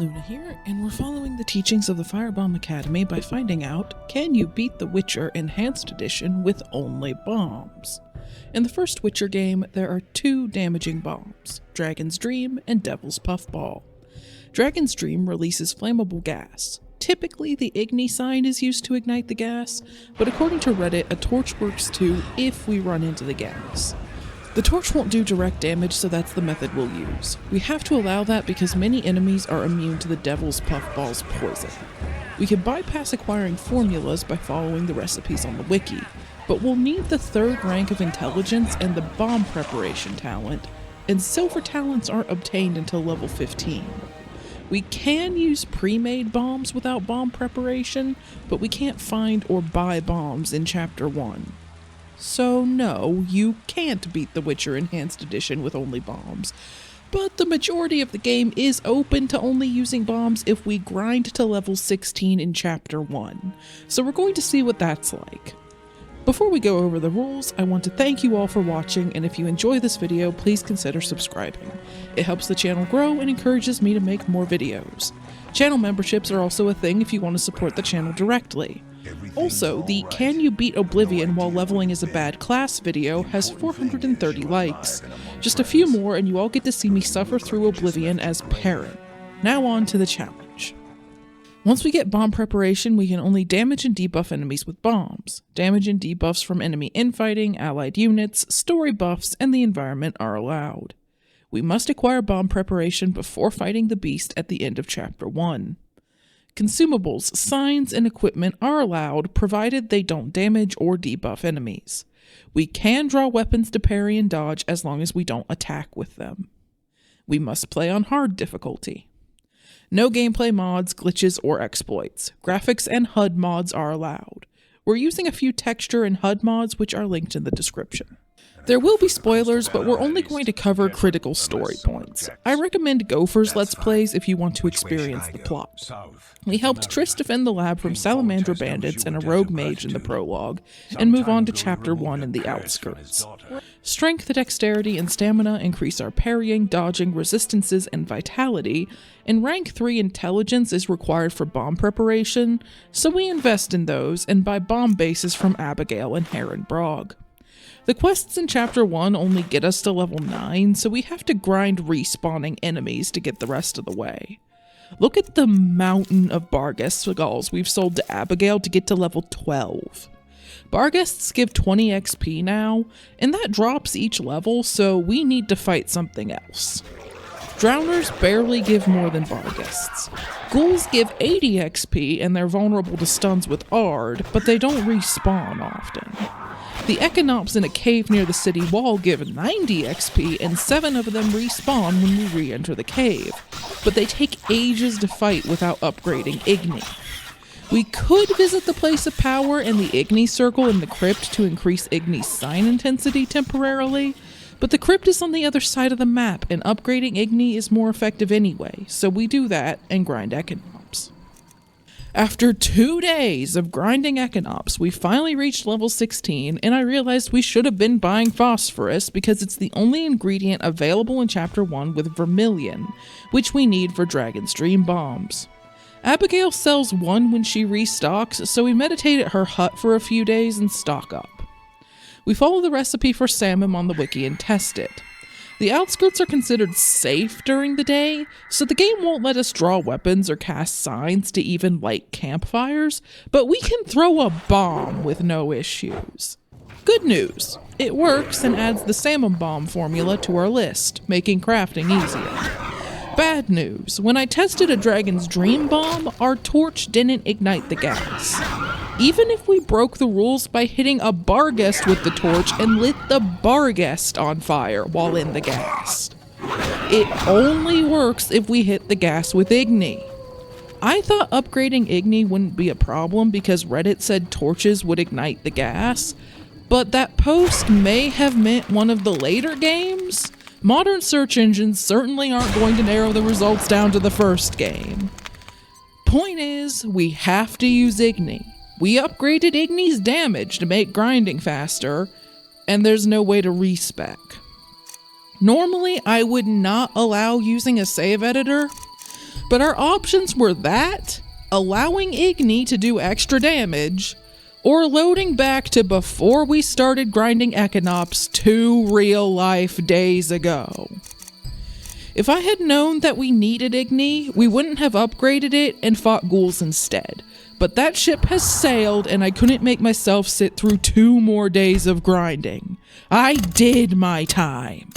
Luna here, and we're following the teachings of the Firebomb Academy by finding out, can you beat The Witcher Enhanced Edition with only bombs? In the first Witcher game, there are two damaging bombs, Dragon's Dream and Devil's Puffball. Dragon's Dream releases flammable gas. Typically, the Igni sign is used to ignite the gas, but according to Reddit, a torch works too if we run into the gas. The torch won't do direct damage, so that's the method we'll use. We have to allow that because many enemies are immune to the Devil's Puffball's poison. We can bypass acquiring formulas by following the recipes on the wiki, but we'll need the third rank of intelligence and the bomb preparation talent, and silver talents aren't obtained until level 15. We can use pre-made bombs without bomb preparation, but we can't find or buy bombs in Chapter 1. So no, you can't beat The Witcher Enhanced Edition with only bombs, but the majority of the game is open to only using bombs if we grind to level 16 in Chapter 1, so we're going to see what that's like. Before we go over the rules, I want to thank you all for watching, and if you enjoy this video, please consider subscribing. It helps the channel grow and encourages me to make more videos. Channel memberships are also a thing if you want to support the channel directly. Also, the Can You Beat Oblivion While Leveling as a Bad Class video has 430 likes. Just a few more and you all get to see me suffer through Oblivion as Perrin. Now on to the challenge. Once we get bomb preparation, we can only damage and debuff enemies with bombs. Damage and debuffs from enemy infighting, allied units, story buffs, and the environment are allowed. We must acquire bomb preparation before fighting the beast at the end of Chapter 1. Consumables, signs, and equipment are allowed provided they don't damage or debuff enemies. We can draw weapons to parry and dodge as long as we don't attack with them. We must play on hard difficulty. No gameplay mods, glitches, or exploits. Graphics and HUD mods are allowed. We're using a few texture and HUD mods which are linked in the description. There will be spoilers, but we're only going to cover critical story points. I recommend Gopher's Let's Plays if you want to experience the plot. We helped Triss defend the lab from Salamandra bandits and a rogue mage in the prologue, and move on to Chapter 1 in the outskirts. Strength, dexterity, and stamina increase our parrying, dodging, resistances, and vitality, and rank 3 intelligence is required for bomb preparation, so we invest in those and buy bomb bases from Abigail and Heron Brog. The quests in Chapter 1 only get us to level 9, so we have to grind respawning enemies to get the rest of the way. Look at the mountain of Barghest skulls we've sold to Abigail to get to level 12. Barghests give 20 XP now, and that drops each level, so we need to fight something else. Drowners barely give more than Barghests. Ghouls give 80 XP and they're vulnerable to stuns with Ard, but they don't respawn often. The Econops in a cave near the city wall give 90 XP and 7 of them respawn when we re-enter the cave, but they take ages to fight without upgrading Igni. We could visit the Place of Power and the Igni Circle in the crypt to increase Igni's sign intensity temporarily, but the crypt is on the other side of the map and upgrading Igni is more effective anyway, so we do that and grind Econops. After 2 days of grinding Econops, we finally reached level 16, and I realized we should have been buying phosphorus because it's the only ingredient available in Chapter 1 with vermilion, which we need for Dragon's Dream bombs. Abigail sells one when she restocks, so we meditate at her hut for a few days and stock up. We follow the recipe for salmon on the wiki and test it. The outskirts are considered safe during the day, so the game won't let us draw weapons or cast signs to even light campfires, but we can throw a bomb with no issues. Good news, it works and adds the salmon bomb formula to our list, making crafting easier. Bad news, when I tested a Dragon's Dream bomb, our torch didn't ignite the gas. Even if we broke the rules by hitting a Barghest with the torch and lit the Barghest on fire while in the gas. It only works if we hit the gas with Igni. I thought upgrading Igni wouldn't be a problem because Reddit said torches would ignite the gas, but that post may have meant one of the later games. Modern search engines certainly aren't going to narrow the results down to the first game. Point is, we have to use Igni. We upgraded Igni's damage to make grinding faster, and there's no way to respec. Normally, I would not allow using a save editor, But our options were that, allowing Igni to do extra damage, or loading back to before we started grinding Echinops 2 real-life days ago. If I had known that we needed Igni, we wouldn't have upgraded it and fought ghouls instead. But that ship has sailed and I couldn't make myself sit through 2 more days of grinding. I did my time.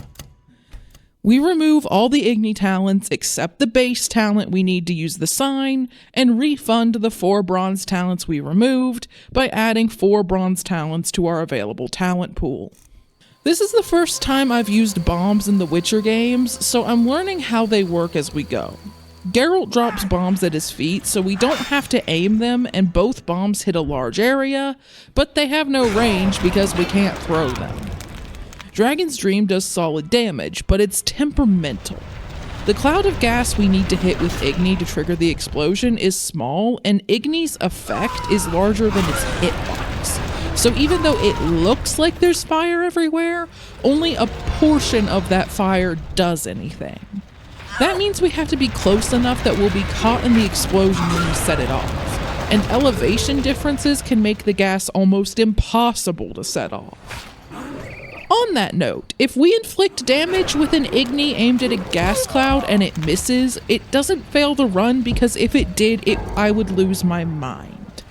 We remove all the Igni talents except the base talent we need to use the sign, and refund the 4 bronze talents we removed by adding 4 bronze talents to our available talent pool. This is the first time I've used bombs in the Witcher games, so I'm learning how they work as we go. Geralt drops bombs at his feet, so we don't have to aim them, and both bombs hit a large area, but they have no range because we can't throw them. Dragon's Dream does solid damage, but it's temperamental. The cloud of gas we need to hit with Igni to trigger the explosion is small, and Igni's effect is larger than its hitbox. So even though it looks like there's fire everywhere, only a portion of that fire does anything. That means we have to be close enough that we'll be caught in the explosion when we set it off, and elevation differences can make the gas almost impossible to set off. On that note, if we inflict damage with an Igni aimed at a gas cloud and it misses, it doesn't fail the run because if it did, I would lose my mind.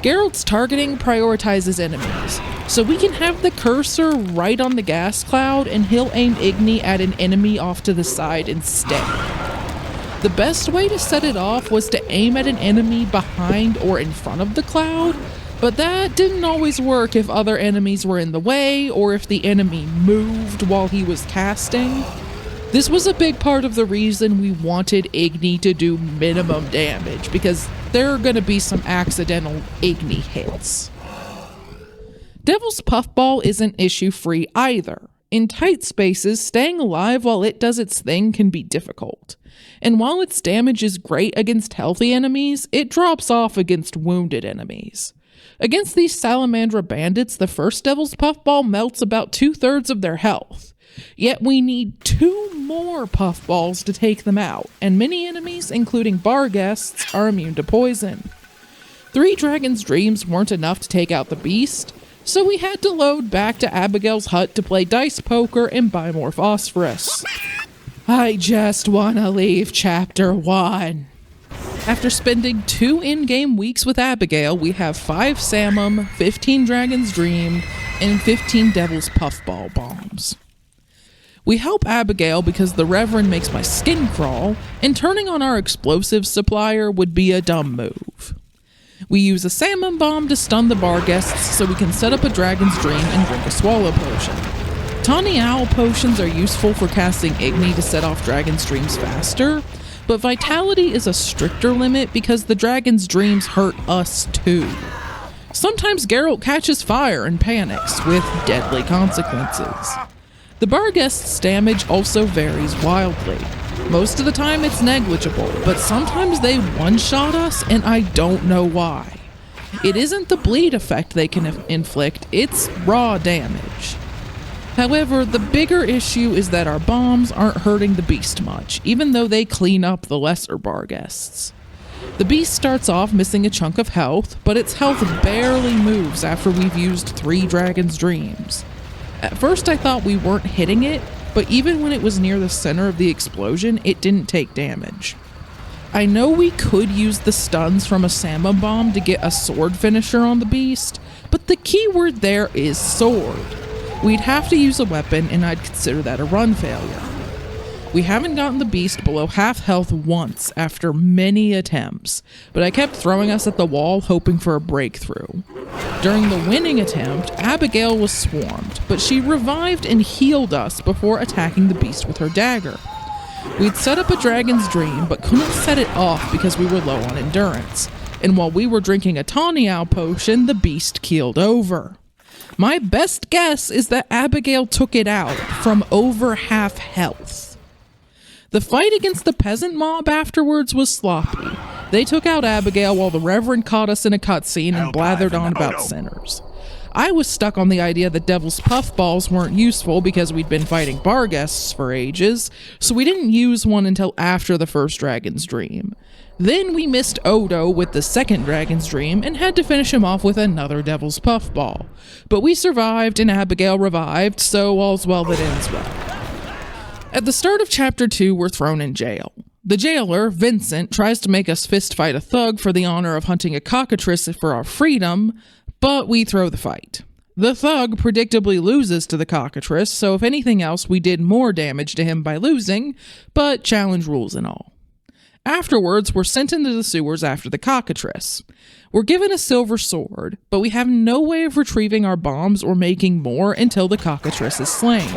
Geralt's targeting prioritizes enemies, so we can have the cursor right on the gas cloud and he'll aim Igni at an enemy off to the side instead. The best way to set it off was to aim at an enemy behind or in front of the cloud, but that didn't always work if other enemies were in the way or if the enemy moved while he was casting. This was a big part of the reason we wanted Igni to do minimum damage, because there are going to be some accidental Igni hits. Devil's Puffball isn't issue-free either. In tight spaces, staying alive while it does its thing can be difficult. And while its damage is great against healthy enemies, it drops off against wounded enemies. Against these Salamandra bandits, the first Devil's Puffball melts about 2/3 of their health. Yet we need 2 more Puffballs to take them out, and many enemies, including bar guests, are immune to poison. 3 Dragon's Dreams weren't enough to take out the beast, so we had to load back to Abigail's hut to play dice poker and buy more phosphorus. I just wanna leave Chapter 1. After spending 2 in-game weeks with Abigail, we have 5 Samum, 15 Dragon's Dream, and 15 Devil's Puffball bombs. We help Abigail because the Reverend makes my skin crawl, and turning on our explosives supplier would be a dumb move. We use a Samum bomb to stun the bar guests so we can set up a Dragon's Dream and drink a Swallow Potion. Tawny Owl potions are useful for casting Igni to set off Dragon's Dreams faster, but Vitality is a stricter limit because the Dragon's Dreams hurt us too. Sometimes Geralt catches fire and panics, with deadly consequences. The bar guest's damage also varies wildly. Most of the time it's negligible, but sometimes they one-shot us and I don't know why. It isn't the bleed effect they can inflict, it's raw damage. However, the bigger issue is that our bombs aren't hurting the beast much, even though they clean up the lesser bar guests. The beast starts off missing a chunk of health, but its health barely moves after we've used 3 Dragon's Dreams. At first I thought we weren't hitting it, but even when it was near the center of the explosion, it didn't take damage. I know we could use the stuns from a Samum bomb to get a sword finisher on the beast, but the key word there is sword. We'd have to use a weapon, and I'd consider that a run failure. We haven't gotten the beast below half health once after many attempts, but I kept throwing us at the wall hoping for a breakthrough. During the winning attempt, Abigail was swarmed, but she revived and healed us before attacking the beast with her dagger. We'd set up a Dragon's Dream, but couldn't set it off because we were low on endurance, and while we were drinking a Tawny Owl potion, the beast keeled over. My best guess is that Abigail took it out from over half health. The fight against the peasant mob afterwards was sloppy. They took out Abigail while the Reverend caught us in a cutscene and blathered on about sinners. I was stuck on the idea that Devil's Puffballs weren't useful because we'd been fighting bar guests for ages, so we didn't use one until after the first Dragon's Dream. Then we missed Odo with the second Dragon's Dream and had to finish him off with another Devil's Puffball. But we survived and Abigail revived, so all's well that ends well. At the start of Chapter 2, we're thrown in jail. The jailer, Vincent, tries to make us fist fight a thug for the honor of hunting a cockatrice for our freedom, but we throw the fight. The thug predictably loses to the cockatrice, so if anything else, we did more damage to him by losing, but challenge rules and all. Afterwards, we're sent into the sewers after the cockatrice. We're given a silver sword, but we have no way of retrieving our bombs or making more until the cockatrice is slain.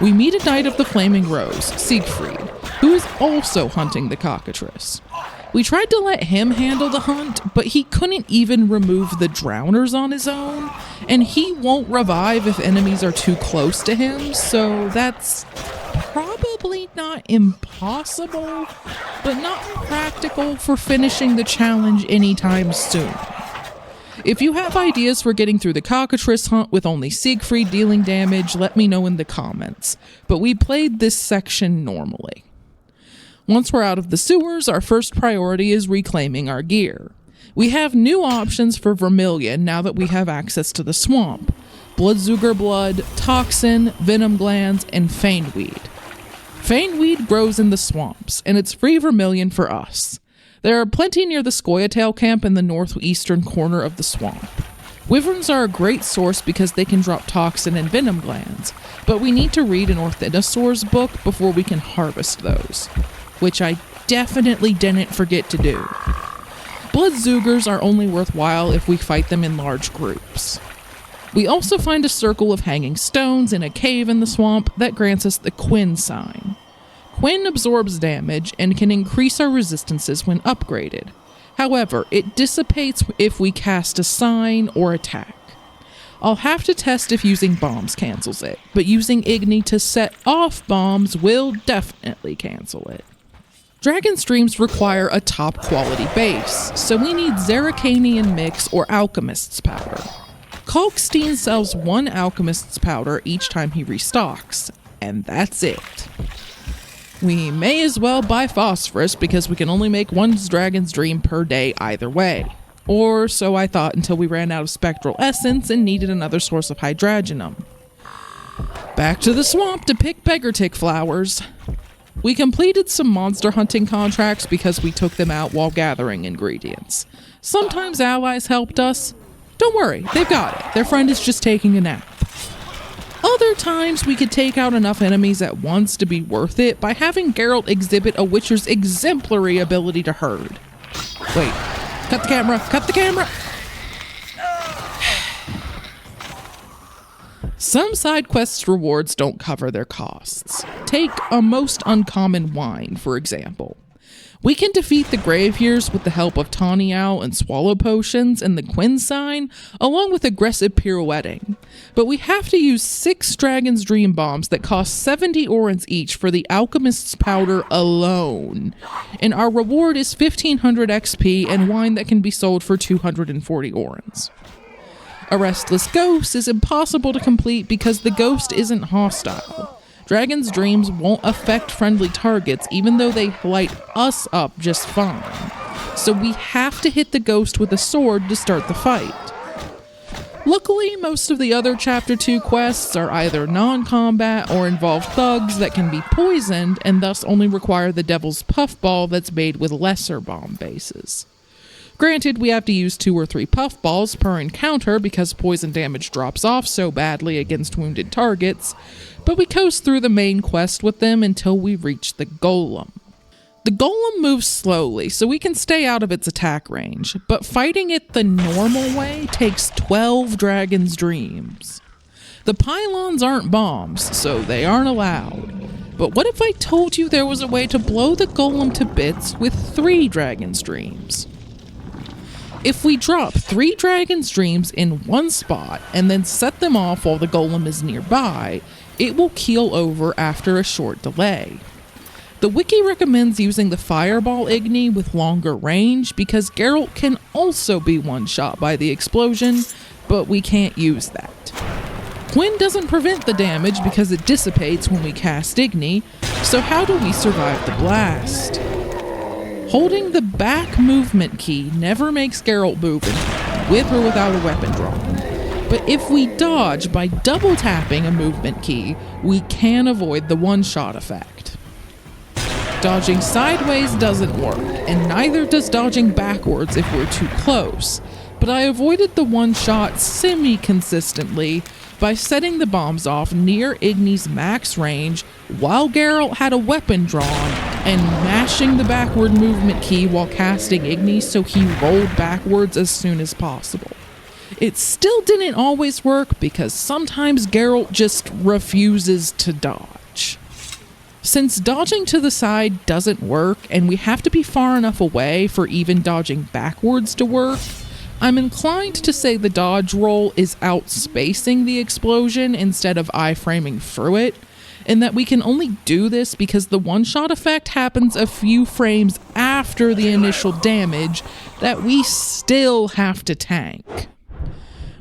We meet a Knight of the Flaming Rose, Siegfried, who is also hunting the cockatrice. We tried to let him handle the hunt, but he couldn't even remove the drowners on his own, and he won't revive if enemies are too close to him, so that's probably not impossible, but not practical for finishing the challenge anytime soon. If you have ideas for getting through the cockatrice hunt with only Siegfried dealing damage, let me know in the comments, but we played this section normally. Once we're out of the sewers, our first priority is reclaiming our gear. We have new options for Vermilion now that we have access to the swamp: Bloodzuger Blood, Toxin, Venom Glands, and Faneweed. Faneweed grows in the swamps, and it's free Vermilion for us. There are plenty near the Scoia'tael camp in the northeastern corner of the swamp. Wyverns are a great source because they can drop Toxin and Venom Glands, but we need to read an Orthinosaur's book before we can harvest those, which I definitely didn't forget to do. Bloodzoogers are only worthwhile if we fight them in large groups. We also find a circle of hanging stones in a cave in the swamp that grants us the Quinn sign. Quinn absorbs damage and can increase our resistances when upgraded. However, it dissipates if we cast a sign or attack. I'll have to test if using bombs cancels it, but using Igni to set off bombs will definitely cancel it. Dragon's Dreams require a top quality base, so we need Zeracanian Mix or Alchemist's Powder. Kalkstein sells one Alchemist's Powder each time he restocks, and that's it. We may as well buy Phosphorus because we can only make one Dragon's Dream per day either way. Or so I thought until we ran out of Spectral Essence and needed another source of Hydragenum. Back to the swamp to pick Beggartick flowers. We completed some monster hunting contracts because we took them out while gathering ingredients. Sometimes allies helped us. Don't worry, they've got it. Their friend is just taking a nap. Other times we could take out enough enemies at once to be worth it by having Geralt exhibit a Witcher's exemplary ability to herd. Wait, cut the camera, cut the camera! Some side quests' rewards don't cover their costs. Take a most uncommon wine, for example. We can defeat the Graveyears with the help of Tawny Owl and Swallow Potions and the Quinn sign, along with aggressive pirouetting. But we have to use 6 Dragon's Dream Bombs that cost 70 orens each for the Alchemist's Powder alone. And our reward is 1500 XP and wine that can be sold for 240 orens. A Restless Ghost is impossible to complete because the ghost isn't hostile. Dragon's Dreams won't affect friendly targets even though they light us up just fine. So we have to hit the ghost with a sword to start the fight. Luckily, most of the other Chapter 2 quests are either non-combat or involve thugs that can be poisoned and thus only require the Devil's Puffball that's made with lesser bomb bases. Granted, we have to use 2 or 3 puffballs per encounter because poison damage drops off so badly against wounded targets, but we coast through the main quest with them until we reach the Golem. The Golem moves slowly, so we can stay out of its attack range, but fighting it the normal way takes 12 Dragon's Dreams. The pylons aren't bombs, so they aren't allowed. But what if I told you there was a way to blow the Golem to bits with 3 Dragon's Dreams? If we drop 3 Dragon's Dreams in one spot and then set them off while the Golem is nearby, it will keel over after a short delay. The wiki recommends using the Fireball Igni with longer range because Geralt can also be one-shot by the explosion, but we can't use that. Quinn doesn't prevent the damage because it dissipates when we cast Igni, so how do we survive the blast? Holding the back movement key never makes Geralt move with or without a weapon drawn. But if we dodge by double tapping a movement key, we can avoid the one-shot effect. Dodging sideways doesn't work, and neither does dodging backwards if we're too close, but I avoided the one-shot semi-consistently by setting the bombs off near Igni's max range while Geralt had a weapon drawn and mashing the backward movement key while casting Igni so he rolled backwards as soon as possible. It still didn't always work because sometimes Geralt just refuses to dodge. Since dodging to the side doesn't work and we have to be far enough away for even dodging backwards to work, I'm inclined to say the dodge roll is outspacing the explosion instead of iframing through it, and that we can only do this because the one-shot effect happens a few frames after the initial damage that we still have to tank.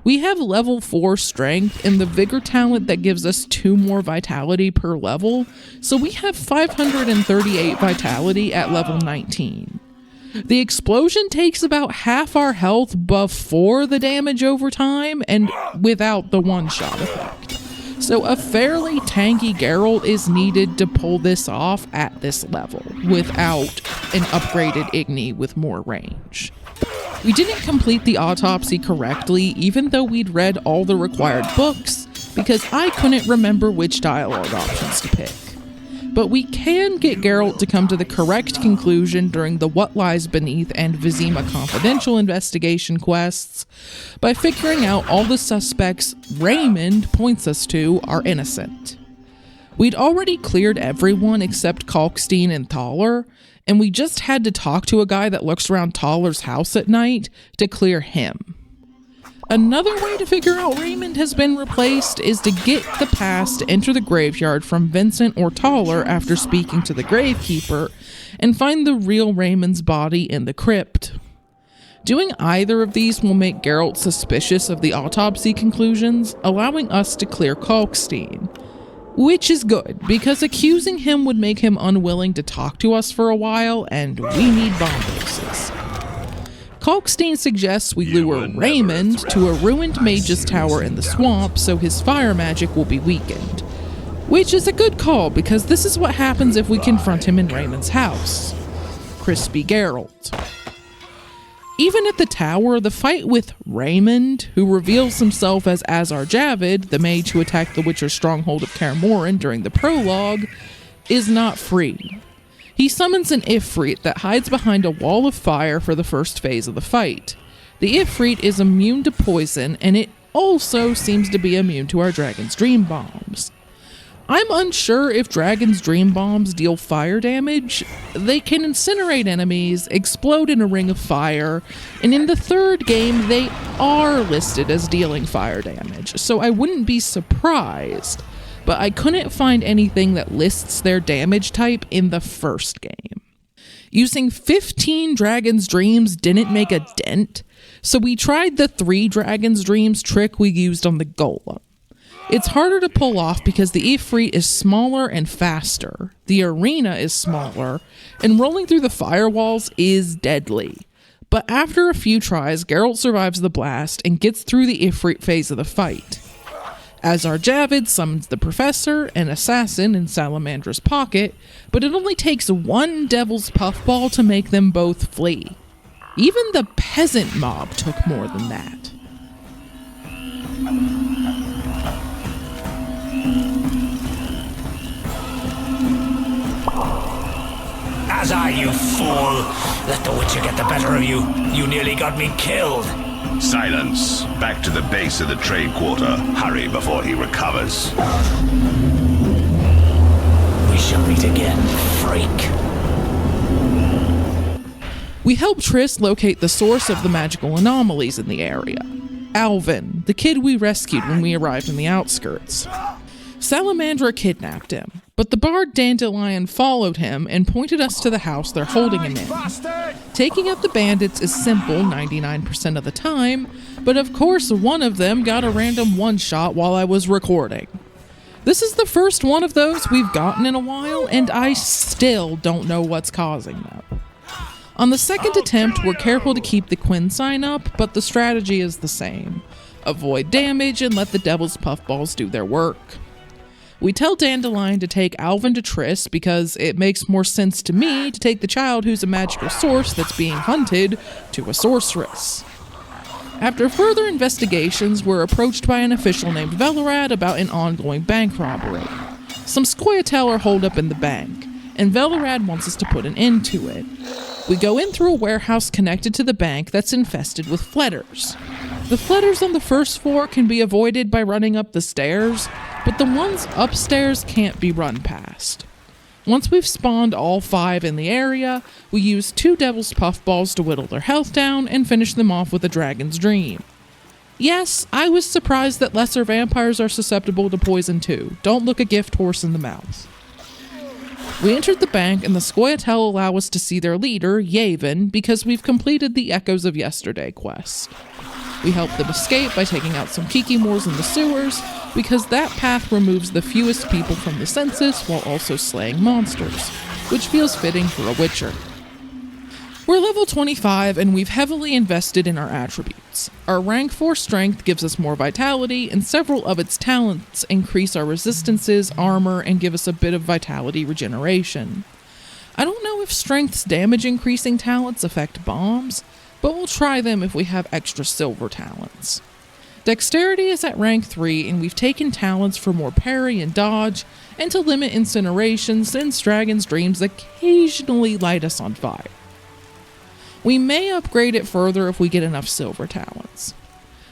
We have level 4 strength and the vigor talent that gives us 2 more vitality per level, so we have 538 vitality at level 19. The explosion takes about half our health before the damage over time and without the one-shot effect. So a fairly tanky Geralt is needed to pull this off at this level without an upgraded Igni with more range. We didn't complete the autopsy correctly even though we'd read all the required books because I couldn't remember which dialogue options to pick. But we can get Geralt to come to the correct conclusion during the What Lies Beneath and Vizima Confidential investigation quests by figuring out all the suspects Raymond points us to are innocent. We'd already cleared everyone except Kalkstein and Thaler, and we just had to talk to a guy that looks around Thaler's house at night to clear him. Another way to figure out Raymond has been replaced is to get the pass to enter the graveyard from Vincent or Thaler after speaking to the gravekeeper and find the real Raymond's body in the crypt. Doing either of these will make Geralt suspicious of the autopsy conclusions, allowing us to clear Kalkstein, which is good because accusing him would make him unwilling to talk to us for a while and we need bomb bases. Kalkstein suggests we lure Raymond to a ruined mage's tower in the swamp so his fire magic will be weakened. Which is a good call because this is what happens if we confront him in Raymond's house. Crispy Geralt. Even at the tower, the fight with Raymond, who reveals himself as Azar Javid, the mage who attacked the Witcher's stronghold of Kaer Morhen during the prologue, is not free. He summons an Ifrit that hides behind a wall of fire for the first phase of the fight. The Ifrit is immune to poison, and it also seems to be immune to our Dragon's Dream bombs. I'm unsure if Dragon's Dream bombs deal fire damage. They can incinerate enemies, explode in a ring of fire, and in the third game they are listed as dealing fire damage, so I wouldn't be surprised. But I couldn't find anything that lists their damage type in the first game. Using 15 Dragon's Dreams didn't make a dent, so we tried the 3 Dragon's Dreams trick we used on the Golem. It's harder to pull off because the Ifrit is smaller and faster, the arena is smaller, and rolling through the firewalls is deadly. But after a few tries, Geralt survives the blast and gets through the Ifrit phase of the fight. Azar Javid summons the Professor, an assassin in Salamandra's pocket, but it only takes 1 Devil's Puffball to make them both flee. Even the peasant mob took more than that. Azar, you fool! Let the Witcher get the better of you. You nearly got me killed. Silence. Back to the base of the trade quarter. Hurry before he recovers. We shall meet again, freak. We help Triss locate the source of the magical anomalies in the area. Alvin, the kid we rescued when we arrived in the outskirts. Salamandra kidnapped him. But the bard Dandelion followed him and pointed us to the house they're holding him in. Taking out the bandits is simple 99% of the time, but of course one of them got a random one-shot while I was recording. This is the first one of those we've gotten in a while, and I still don't know what's causing them. On the second attempt, we're careful to keep the Quinn sign up, but the strategy is the same. Avoid damage and let the Devil's Puffballs do their work. We tell Dandelion to take Alvin to Triss because it makes more sense to me to take the child who's a magical source that's being hunted to a sorceress. After further investigations, we're approached by an official named Velorad about an ongoing bank robbery. Some Scoia'tael are holed up in the bank, and Velorad wants us to put an end to it. We go in through a warehouse connected to the bank that's infested with fletters. The fletters on the first floor can be avoided by running up the stairs, but the ones upstairs can't be run past. Once we've spawned all 5 in the area, we use 2 Devil's Puffballs to whittle their health down and finish them off with a Dragon's Dream. Yes, I was surprised that lesser vampires are susceptible to poison too. Don't look a gift horse in the mouth. We entered the bank and the Scoia'tael allow us to see their leader, Yavin, because we've completed the Echoes of Yesterday quest. We help them escape by taking out some Kikimores in the sewers, because that path removes the fewest people from the census while also slaying monsters, which feels fitting for a Witcher. We're level 25 and we've heavily invested in our attributes. Our rank 4 strength gives us more vitality, and several of its talents increase our resistances, armor, and give us a bit of vitality regeneration. I don't know if strength's damage increasing talents affect bombs, but we'll try them if we have extra silver talents. Dexterity is at rank 3, and we've taken talents for more parry and dodge, and to limit incineration since Dragon's Dreams occasionally light us on fire. We may upgrade it further if we get enough silver talents.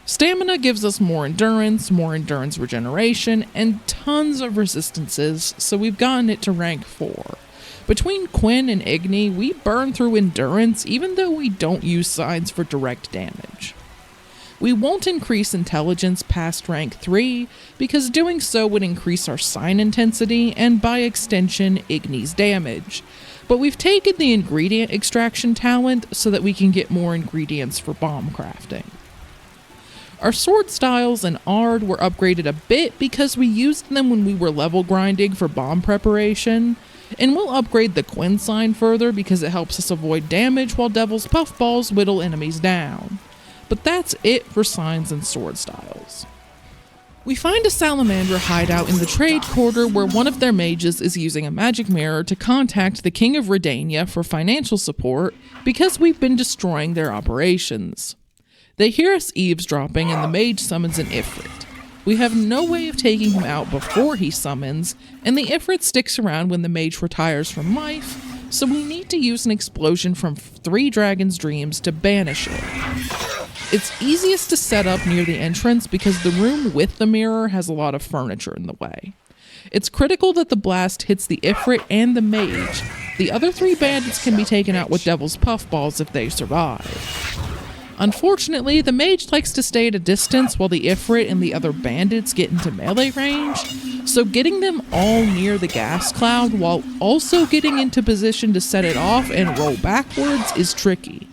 Stamina gives us more endurance regeneration, and tons of resistances, so we've gotten it to rank 4. Between Quinn and Igni, we burn through endurance even though we don't use signs for direct damage. We won't increase intelligence past rank 3 because doing so would increase our sign intensity and by extension Igni's damage, but we've taken the ingredient extraction talent so that we can get more ingredients for bomb crafting. Our sword styles and Ard were upgraded a bit because we used them when we were level grinding for bomb preparation, and we'll upgrade the Quinn sign further because it helps us avoid damage while Devil's Puffballs whittle enemies down. But that's it for signs and sword styles. We find a salamander hideout in the trade quarter where one of their mages is using a magic mirror to contact the King of Redania for financial support because we've been destroying their operations. They hear us eavesdropping and the mage summons an Ifrit. We have no way of taking him out before he summons, and the Ifrit sticks around when the mage retires from life, so we need to use an explosion from 3 Dragon's Dreams to banish it. It's easiest to set up near the entrance because the room with the mirror has a lot of furniture in the way. It's critical that the blast hits the Ifrit and the mage. The other 3 bandits can be taken out with Devil's Puffballs if they survive. Unfortunately, the mage likes to stay at a distance while the Ifrit and the other bandits get into melee range, so getting them all near the gas cloud while also getting into position to set it off and roll backwards is tricky.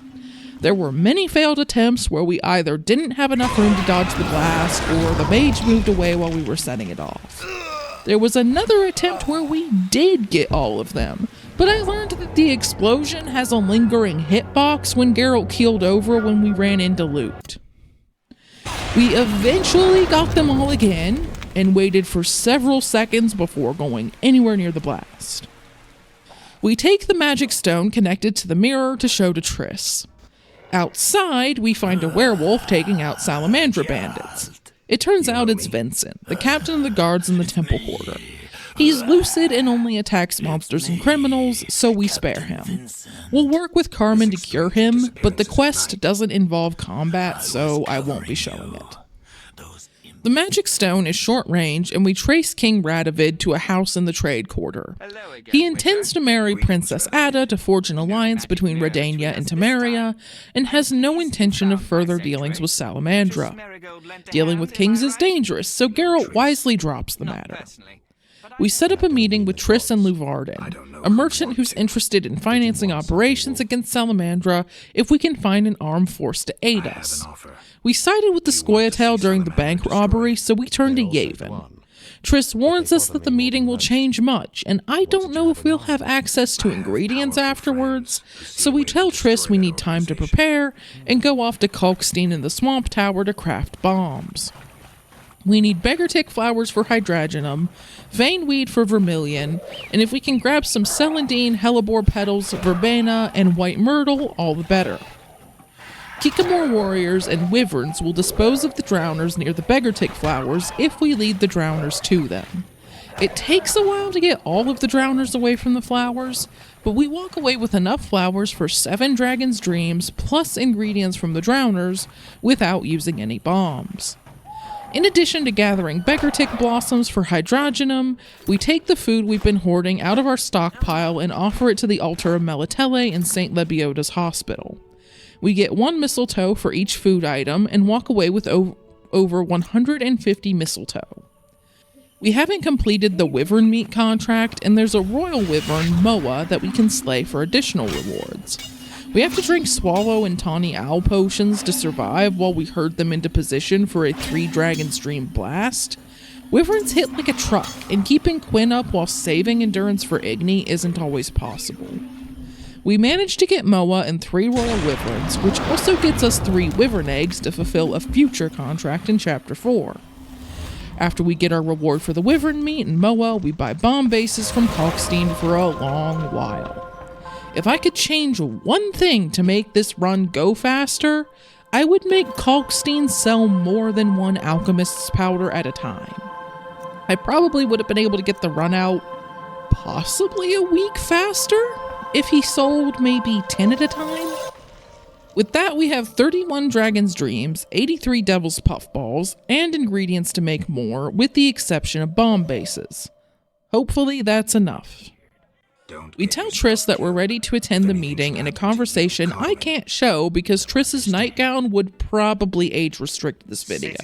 There were many failed attempts where we either didn't have enough room to dodge the blast or the mage moved away while we were setting it off. There was another attempt where we did get all of them, but I learned that the explosion has a lingering hitbox when Geralt keeled over when we ran into loot. We eventually got them all again and waited for several seconds before going anywhere near the blast. We take the magic stone connected to the mirror to show to Triss. Outside, we find a werewolf taking out Salamandra bandits. It turns out it's Vincent, the captain of the guards in the temple quarter. He's lucid and only attacks monsters and criminals, so we spare him. We'll work with Carmen to cure him, but the quest doesn't involve combat, so I won't be showing it. The magic stone is short range, and we trace King Radovid to a house in the trade quarter. He intends to marry Princess Ada to forge an alliance between Redania and Temeria, and has no intention of further dealings with Salamandra. Dealing with kings is dangerous, so Geralt wisely drops the matter. We set up a meeting with Triss and Luvarden, a merchant who's interested in financing operations against Salamandra if we can find an armed force to aid us. We sided with the Scoia'tael during the bank robbery, so we turned to Yavin. Triss warns us that the meeting will change much, and I don't know if we'll have access to ingredients afterwards, so we tell Triss we need time to prepare and go off to Kalkstein in the Swamp Tower to craft bombs. We need beggartick flowers for hydragenum, vaneweed for vermilion, and if we can grab some celandine, hellebore petals, verbena, and white myrtle, all the better. Kikamor warriors and wyverns will dispose of the drowners near the beggartick flowers if we lead the drowners to them. It takes a while to get all of the drowners away from the flowers, but we walk away with enough flowers for 7 dragons' dreams plus ingredients from the drowners without using any bombs. In addition to gathering beggartick blossoms for hydrogenum, we take the food we've been hoarding out of our stockpile and offer it to the altar of Melitele in St. Lebioda's hospital. We get 1 mistletoe for each food item and walk away with over 150 mistletoe. We haven't completed the wyvern meat contract, and there's a royal wyvern, Moa, that we can slay for additional rewards. We have to drink Swallow and Tawny Owl potions to survive while we herd them into position for a 3 Dragon's Dream blast. Wyverns hit like a truck, and keeping Quinn up while saving endurance for Igni isn't always possible. We managed to get Moa and 3 royal wyverns, which also gets us 3 wyvern eggs to fulfill a future contract in Chapter 4. After we get our reward for the wyvern meat and Moa, we buy bomb bases from Kalkstein for a long while. If I could change one thing to make this run go faster, I would make Kalkstein sell more than 1 alchemist's powder at a time. I probably would have been able to get the run out possibly a week faster if he sold maybe 10 at a time. With that, we have 31 Dragon's Dreams, 83 Devil's Puffballs, and ingredients to make more, with the exception of bomb bases. Hopefully that's enough. We tell Triss that we're ready to attend the meeting in a conversation I can't show because Triss's nightgown would probably age restrict this video.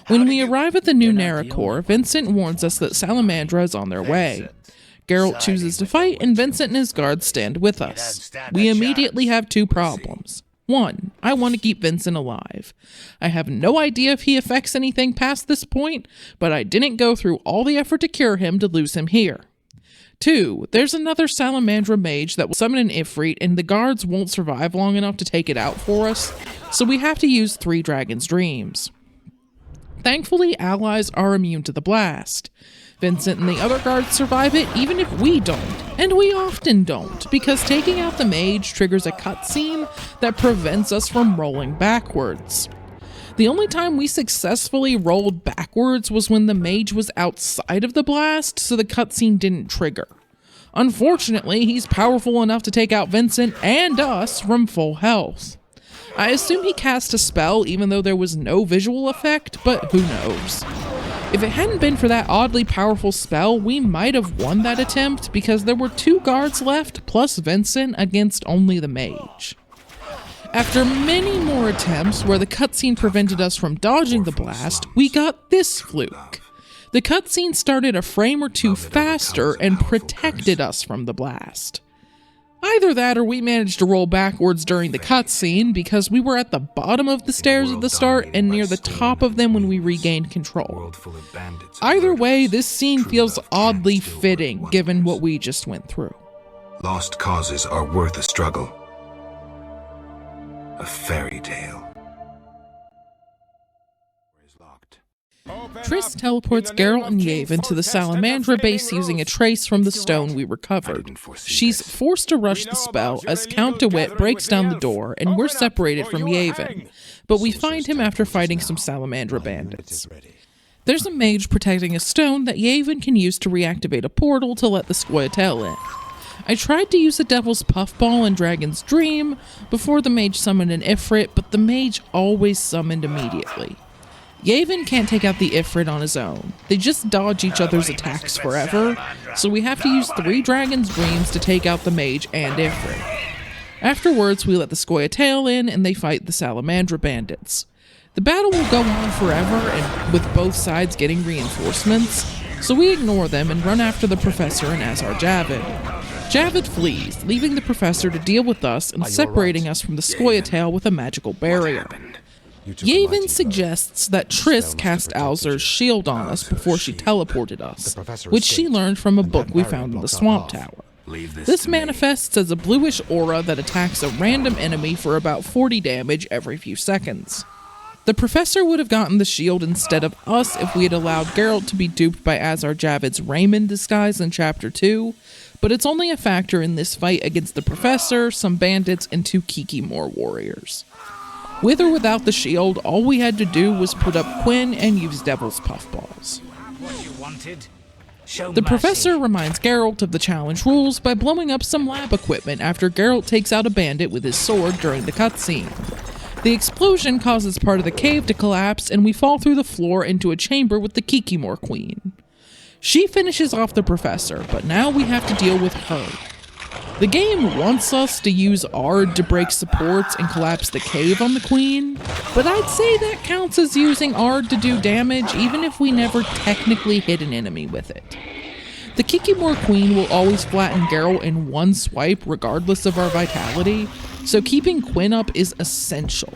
When we arrive at the new Narracore, Vincent warns us that Salamandra is on their way. Geralt chooses to fight, and Vincent and his guards stand with us. We immediately have 2 problems. 1, I want to keep Vincent alive. I have no idea if he affects anything past this point, but I didn't go through all the effort to cure him to lose him here. 2, there's another Salamandra mage that will summon an Ifrit, and the guards won't survive long enough to take it out for us, so we have to use 3 Dragon's Dreams. Thankfully, allies are immune to the blast. Vincent and the other guards survive it even if we don't, and we often don't, because taking out the mage triggers a cutscene that prevents us from rolling backwards. The only time we successfully rolled backwards was when the mage was outside of the blast, so the cutscene didn't trigger. Unfortunately, he's powerful enough to take out Vincent and us from full health. I assume he cast a spell even though there was no visual effect, but who knows. If it hadn't been for that oddly powerful spell, we might have won that attempt because there were 2 guards left plus Vincent against only the mage. After many more attempts where the cutscene prevented us from dodging the blast, we got this fluke. The cutscene started a frame or 2 faster and protected us from the blast. Either that or we managed to roll backwards during the cutscene because we were at the bottom of the stairs at the start and near the top of them when we regained control. Either way, this scene feels oddly fitting given what we just went through. Lost causes are worth a struggle. A fairy tale. Triss teleports Geralt and Yavin to the Salamandra base using a trace from the stone we recovered. She's forced to rush the spell as Count DeWitt breaks down the door and we're separated from Yavin, but we find him after fighting some Salamandra bandits. There's a mage protecting a stone that Yavin can use to reactivate a portal to let the Scoia'tael in. I tried to use a Devil's Puffball and Dragon's Dream before the mage summoned an Ifrit, but the mage always summoned immediately. Yavin can't take out the Ifrit on his own. They just dodge each other's attacks forever, so we have to use 3 Dragon's Dreams to take out the mage and Ifrit. Afterwards, we let the Scoia'tael in and they fight the Salamandra bandits. The battle will go on forever, and with both sides getting reinforcements. So we ignore them and run after the professor and Azar Javid. Javid flees, leaving the professor to deal with us and separating us from the Scoia'tael with a magical barrier. Yavin suggests that Triss cast Alzur's shield on us before she teleported us, which she learned from a book we found in the Swamp Tower. This manifests as a bluish aura that attacks a random enemy for about 40 damage every few seconds. The professor would have gotten the shield instead of us if we had allowed Geralt to be duped by Azar Javid's Raymond disguise in Chapter 2, but it's only a factor in this fight against the professor, some bandits, and 2 Kikimor warriors. With or without the shield, all we had to do was put up Quinn and use Devil's Puffballs. What you wanted? The professor reminds Geralt of the challenge rules by blowing up some lab equipment after Geralt takes out a bandit with his sword during the cutscene. The explosion causes part of the cave to collapse, and we fall through the floor into a chamber with the Kikimor Queen. She finishes off the professor, but now we have to deal with her. The game wants us to use Ard to break supports and collapse the cave on the Queen, but I'd say that counts as using Ard to do damage even if we never technically hit an enemy with it. The Kikimor Queen will always flatten Geralt in one swipe regardless of our vitality, so keeping Quinn up is essential.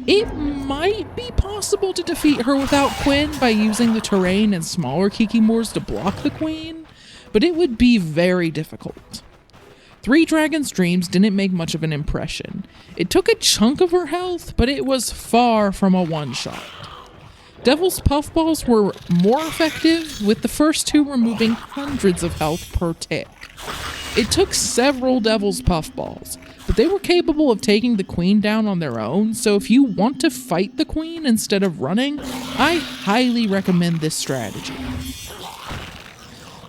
It might be possible to defeat her without Quinn by using the terrain and smaller Kikimors to block the Queen, but it would be very difficult. 3 Dragon's Dreams didn't make much of an impression. It took a chunk of her health, but it was far from a one-shot. Devil's Puffballs were more effective, with the first 2 removing hundreds of health per tick. It took several Devil's Puffballs, but they were capable of taking the Queen down on their own, so if you want to fight the Queen instead of running, I highly recommend this strategy.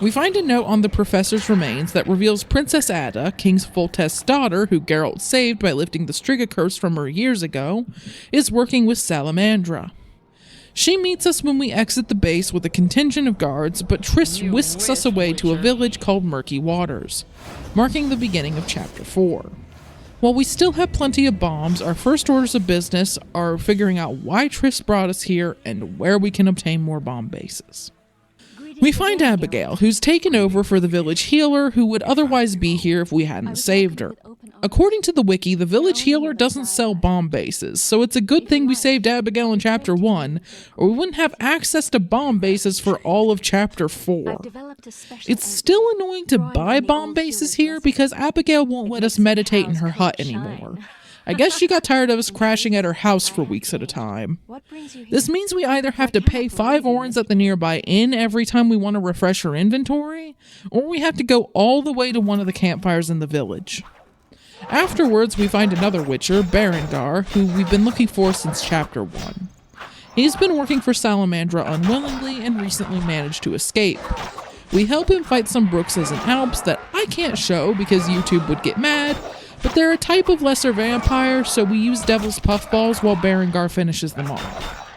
We find a note on the professor's remains that reveals Princess Ada, King Foltest's daughter, who Geralt saved by lifting the Striga curse from her years ago, is working with Salamandra. She meets us when we exit the base with a contingent of guards, but Triss whisks us away to a village called Murky Waters, marking the beginning of Chapter 4. While we still have plenty of bombs, our first orders of business are figuring out why Triss brought us here and where we can obtain more bomb bases. We find Abigail, who's taken over for the village healer who would otherwise be here if we hadn't saved her. According to the wiki, the village healer doesn't sell bomb bases, so it's a good thing we saved Abigail in Chapter 1, or we wouldn't have access to bomb bases for all of Chapter 4. It's still annoying to buy bomb bases here because Abigail won't let us meditate in her hut anymore. I guess she got tired of us crashing at her house for weeks at a time. This means we either have to pay 5 orens at the nearby inn every time we want to refresh her inventory, or we have to go all the way to one of the campfires in the village. Afterwards, we find another Witcher, Berengar, who we've been looking for since Chapter 1. He's been working for Salamandra unwillingly and recently managed to escape. We help him fight some Bruxes and Alps that I can't show because YouTube would get mad, but they're a type of lesser vampire, so we use Devil's Puffballs while Berengar finishes them off.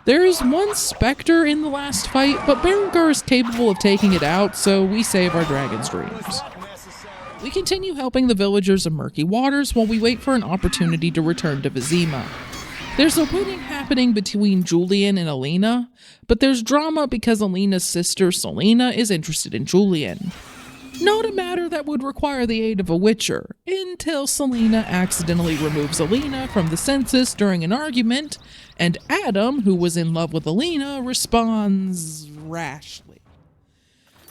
There is one Spectre in the last fight, but Berengar is capable of taking it out, so we save our Dragon's Dreams. We continue helping the villagers of Murky Waters while we wait for an opportunity to return to Vizima. There's a wedding happening between Julian and Alina, but there's drama because Alina's sister Selena is interested in Julian. Not a matter that would require the aid of a Witcher, until Selena accidentally removes Alina from the census during an argument, and Adam, who was in love with Alina, responds rashly.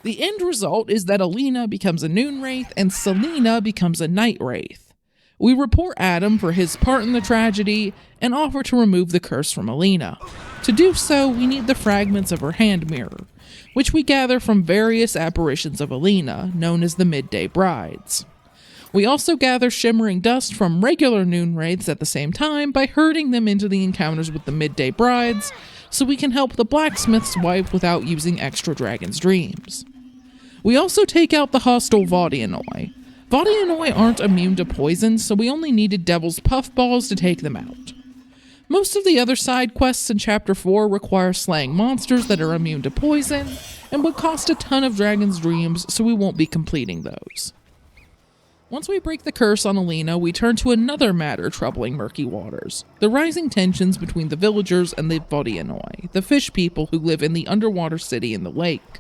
The end result is that Alina becomes a Noon Wraith and Selena becomes a Night Wraith. We report Adam for his part in the tragedy and offer to remove the curse from Alina. To do so, we need the fragments of her hand mirror, which we gather from various apparitions of Alina, known as the Midday Brides. We also gather shimmering dust from regular Noon Wraiths at the same time by herding them into the encounters with the Midday Brides, so we can help the blacksmith's wife without using extra Dragon's Dreams. We also take out the hostile Vaudianoi. Vaudianoi aren't immune to poison, so we only needed Devil's Puffballs to take them out. Most of the other side quests in Chapter 4 require slaying monsters that are immune to poison, and would cost a ton of Dragon's Dreams, so we won't be completing those. Once we break the curse on Alina, we turn to another matter troubling Murky Waters: the rising tensions between the villagers and the Vodianoi, the fish people who live in the underwater city in the lake.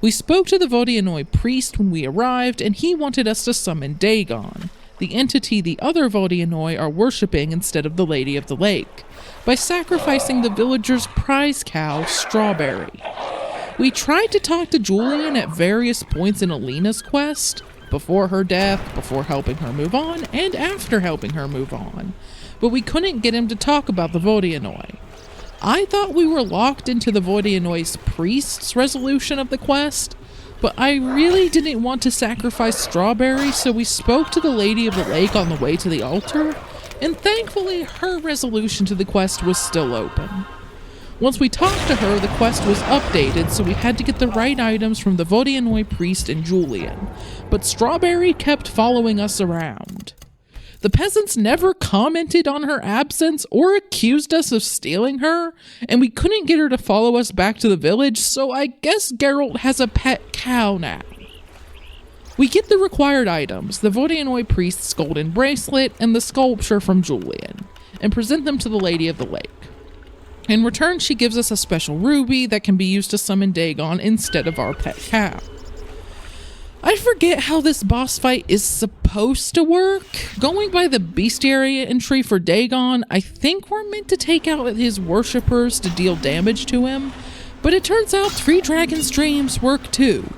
We spoke to the Vodianoi priest when we arrived, and he wanted us to summon Dagon, the entity the other Vodianoi are worshipping instead of the Lady of the Lake, by sacrificing the villagers' prize cow, Strawberry. We tried to talk to Julian at various points in Alina's quest, before her death, before helping her move on, and after helping her move on, but we couldn't get him to talk about the Vodianoi. I thought we were locked into the Vodianoi's priest's resolution of the quest, but I really didn't want to sacrifice Strawberry, so we spoke to the Lady of the Lake on the way to the altar, and thankfully her resolution to the quest was still open. Once we talked to her, the quest was updated, so we had to get the right items from the Vodianoi priest and Julian, but Strawberry kept following us around. The peasants never commented on her absence or accused us of stealing her, and we couldn't get her to follow us back to the village, so I guess Geralt has a pet cow now. We get the required items, the Vodianoi priest's golden bracelet and the sculpture from Julian, and present them to the Lady of the Lake. In return, she gives us a special ruby that can be used to summon Dagon instead of our pet cow. I forget how this boss fight is supposed to work. Going by the bestiary entry for Dagon, I think we're meant to take out his worshippers to deal damage to him, but it turns out 3 dragon streams work too.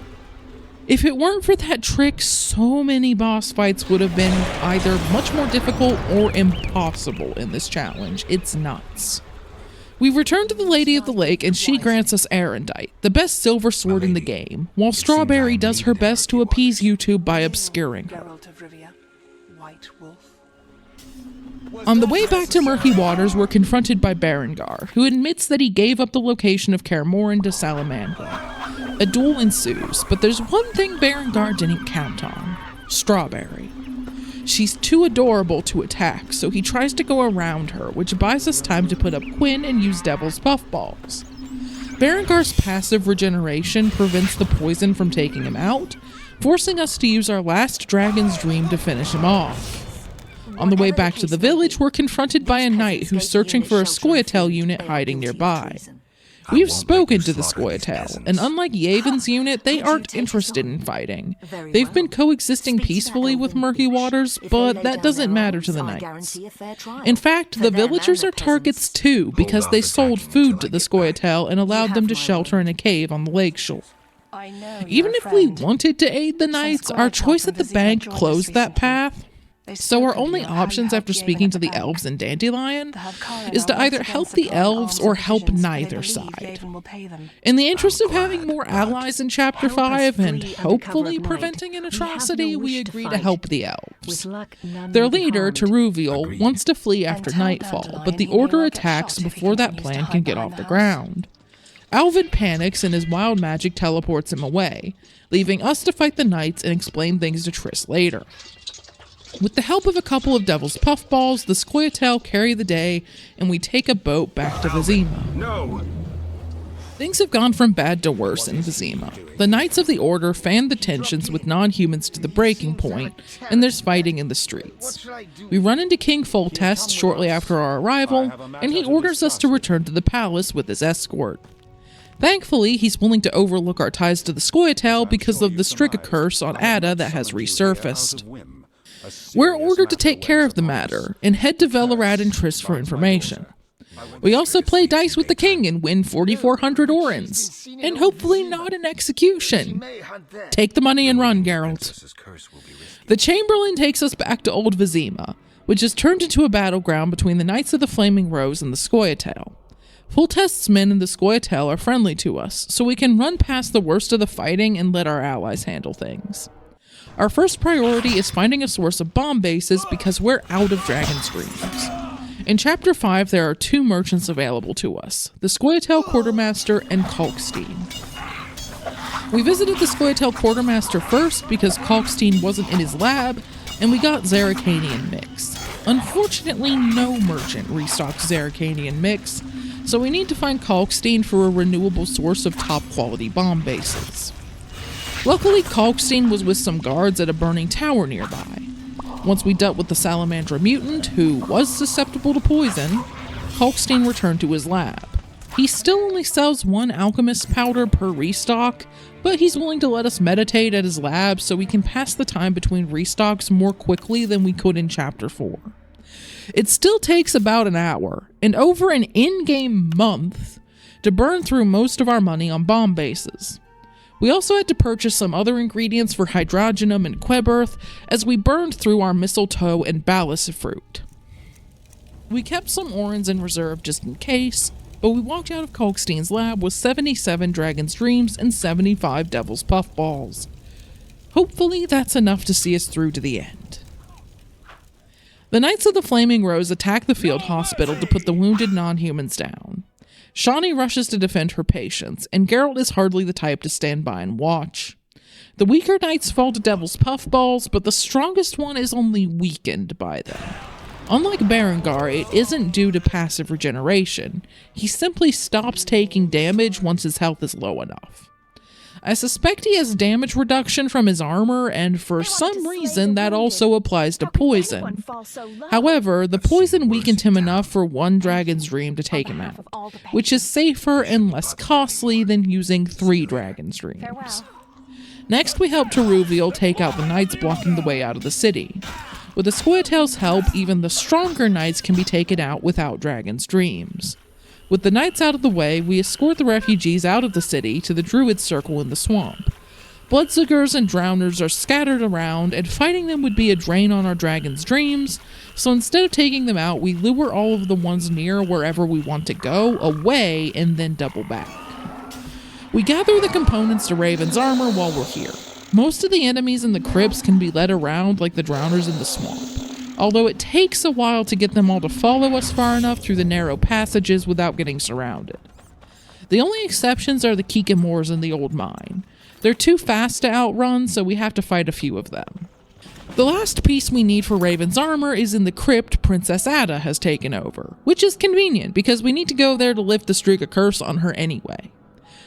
If it weren't for that trick, so many boss fights would have been either much more difficult or impossible in this challenge. It's nuts. We return to the Lady of the Lake, and she grants us Arendite, the best silver sword in the game, while Strawberry does her best to appease YouTube by obscuring her. On the way back to Murky Waters, we're confronted by Berengar, who admits that he gave up the location of Kaer Morhen to Salamandra. A duel ensues, but there's one thing Berengar didn't count on: Strawberry. She's too adorable to attack, so he tries to go around her, which buys us time to put up Quinn and use Devil's Puffballs. Berengar's passive regeneration prevents the poison from taking him out, forcing us to use our last Dragon's Dream to finish him off. On the way back to the village, we're confronted by a knight who's searching for a Scoia'tael unit hiding nearby. We've spoken to the Scoia'tael, and unlike Yavon's unit, they aren't interested in fighting. They've been coexisting peacefully with Murky Waters, but that doesn't matter to the knights. In fact, the villagers are targets too, because they sold food to the Scoia'tael and allowed them to shelter in a cave on the lakeshore. Even if we wanted to aid the knights, our choice at the bank closed that path. So our only options after speaking to the elves and Dandelion is to either help the elves or help neither side. In the interest of having more allies in Chapter 5 and hopefully preventing an atrocity, we agree to help the elves. Their leader, Teruviel, wants to flee after nightfall, but the Order attacks before that plan can get off the ground. Alvin panics and his wild magic teleports him away, leaving us to fight the knights and explain things to Triss later. With the help of a couple of Devil's Puffballs, the Scoia'tael carry the day, and we take a boat back to Vizima. No! Things have gone from bad to worse in Vizima. The Knights of the Order fan the tensions with non-humans to the breaking point, and there's fighting in the streets. We run into King Foltest shortly after our arrival, and he orders us to return to the palace with his escort. Thankfully, he's willing to overlook our ties to the Scoia'tael because of the Strigga curse on Ada that has resurfaced. We're ordered to take care of the matter, and head to Velerad and Triss for information. We also play dice with the king and win 4,400 orens, and hopefully not an execution. Take the money and run, Geralt. The Chamberlain takes us back to Old Vizima, which has turned into a battleground between the Knights of the Flaming Rose and the Scoia'tael. Foltest's men and the Scoia'tael are friendly to us, so we can run past the worst of the fighting and let our allies handle things. Our first priority is finding a source of bomb bases because we're out of Dragon's Dreams. In Chapter 5, there are 2 merchants available to us, the Scoia'tael Quartermaster and Kalkstein. We visited the Scoia'tael Quartermaster first because Kalkstein wasn't in his lab, and we got Zerrikanian Mix. Unfortunately, no merchant restocked Zerrikanian Mix, so we need to find Kalkstein for a renewable source of top-quality bomb bases. Luckily, Kalkstein was with some guards at a burning tower nearby. Once we dealt with the Salamandra mutant, who was susceptible to poison, Kalkstein returned to his lab. He still only sells one alchemist powder per restock, but he's willing to let us meditate at his lab so we can pass the time between restocks more quickly than we could in Chapter 4. It still takes about an hour, and over an in-game month, to burn through most of our money on bomb bases. We also had to purchase some other ingredients for hydrogenum and Queberth as we burned through our mistletoe and ballast fruit. We kept some orans in reserve just in case, but we walked out of Kalkstein's lab with 77 Dragon's Dreams and 75 Devil's Puffballs. Hopefully that's enough to see us through to the end. The Knights of the Flaming Rose attack the field hospital to put the wounded non-humans down. Shani rushes to defend her patients, and Geralt is hardly the type to stand by and watch. The weaker knights fall to Devil's Puffballs, but the strongest one is only weakened by them. Unlike Berengar, it isn't due to passive regeneration. He simply stops taking damage once his health is low enough. I suspect he has damage reduction from his armor, and for some reason that also applies to poison. However, the poison weakened him enough for one Dragon's Dream to take him out, which is safer and less costly than using 3 Dragon's Dreams. Next, we help Teruviel take out the knights blocking the way out of the city. With the Scoia'tael's help, even the stronger knights can be taken out without Dragon's Dreams. With the knights out of the way, we escort the refugees out of the city to the Druid Circle in the swamp. Bloodsuckers and Drowners are scattered around, and fighting them would be a drain on our Dragon's Dreams, so instead of taking them out, we lure all of the ones near wherever we want to go, away, and then double back. We gather the components to Raven's armor while we're here. Most of the enemies in the crypts can be led around like the Drowners in the swamp, although it takes a while to get them all to follow us far enough through the narrow passages without getting surrounded. The only exceptions are the Kikimors in the old mine. They're too fast to outrun, so we have to fight a few of them. The last piece we need for Raven's armor is in the crypt Princess Ada has taken over, which is convenient because we need to go there to lift the Striga curse on her anyway.